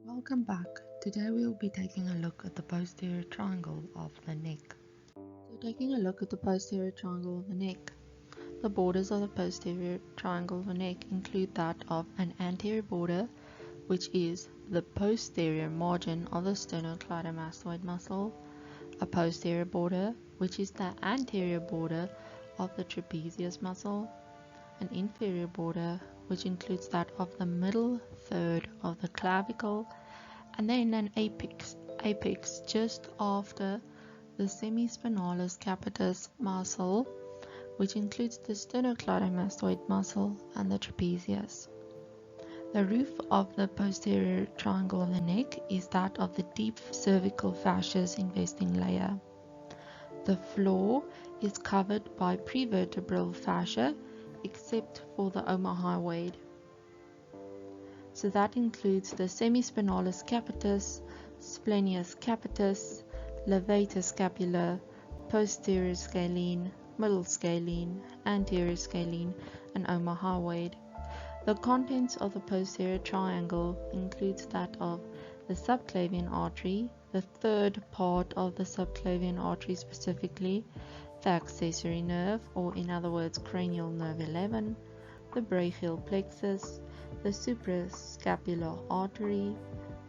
Welcome back. Today we will be taking a look at the posterior triangle of the neck. So taking a look at the posterior triangle of the neck. The borders of the posterior triangle of the neck include that of an anterior border, which is the posterior margin of the sternocleidomastoid muscle, a posterior border, which is the anterior border of the trapezius muscle, an inferior border, which includes that of the middle third of the clavicle, and then an apex just after the semispinalis capitis muscle, which includes the sternocleidomastoid muscle and the trapezius. The roof of the posterior triangle of the neck is that of the deep cervical fascious investing layer. The floor is covered by prevertebral fascia except for the omohyoid. So that includes the semispinalis capitis, splenius capitis, levator scapular, posterior scalene, middle scalene, anterior scalene, and omohyoid. The contents of the posterior triangle includes that of the subclavian artery, the third part of the subclavian artery specifically, the accessory nerve, or in other words cranial nerve 11, the brachial plexus, the suprascapular artery,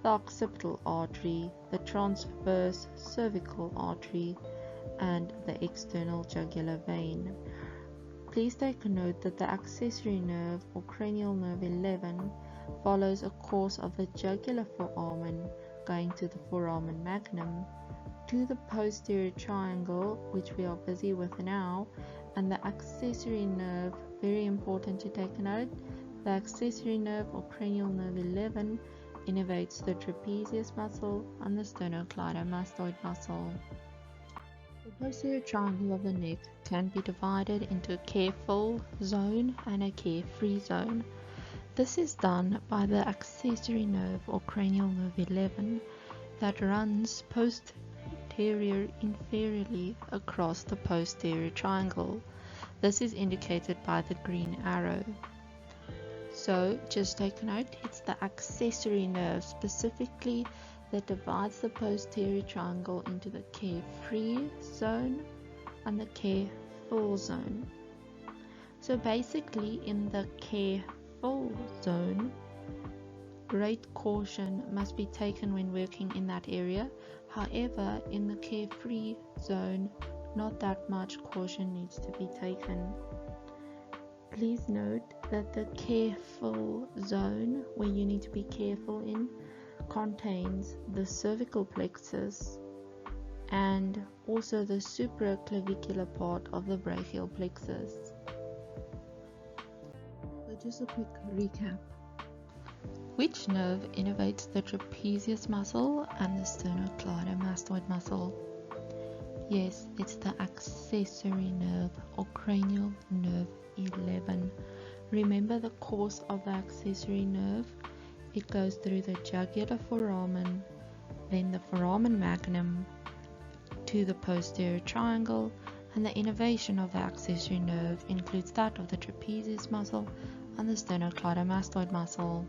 the occipital artery, the transverse cervical artery, and the external jugular vein. Please take a note that the accessory nerve or cranial nerve 11 follows a course of the jugular foramen going to the foramen magnum, to the posterior triangle, which we are busy with now, and the accessory nerve, very important to take note, the accessory nerve or cranial nerve 11 innervates the trapezius muscle and the sternocleidomastoid muscle. The posterior triangle of the neck can be divided into a careful zone and a carefree zone. This is done by the accessory nerve or cranial nerve 11 that runs posterior inferiorly across the posterior triangle. This is indicated by the green arrow. So just take note, it's the accessory nerve specifically that divides the posterior triangle into the carefree zone and the careful zone. So basically in the careful zone, great caution must be taken when working in that area. However, in the carefree zone, not that much caution needs to be taken. Please note that the careful zone, where you need to be careful in, contains the cervical plexus and also the supraclavicular part of the brachial plexus. So just a quick recap. Which nerve innervates the trapezius muscle and the sternocleidomastoid muscle? Yes, it's the accessory nerve or cranial nerve 11. Remember the course of the accessory nerve? It goes through the jugular foramen, then the foramen magnum to the posterior triangle, and the innervation of the accessory nerve includes that of the trapezius muscle and the sternocleidomastoid muscle.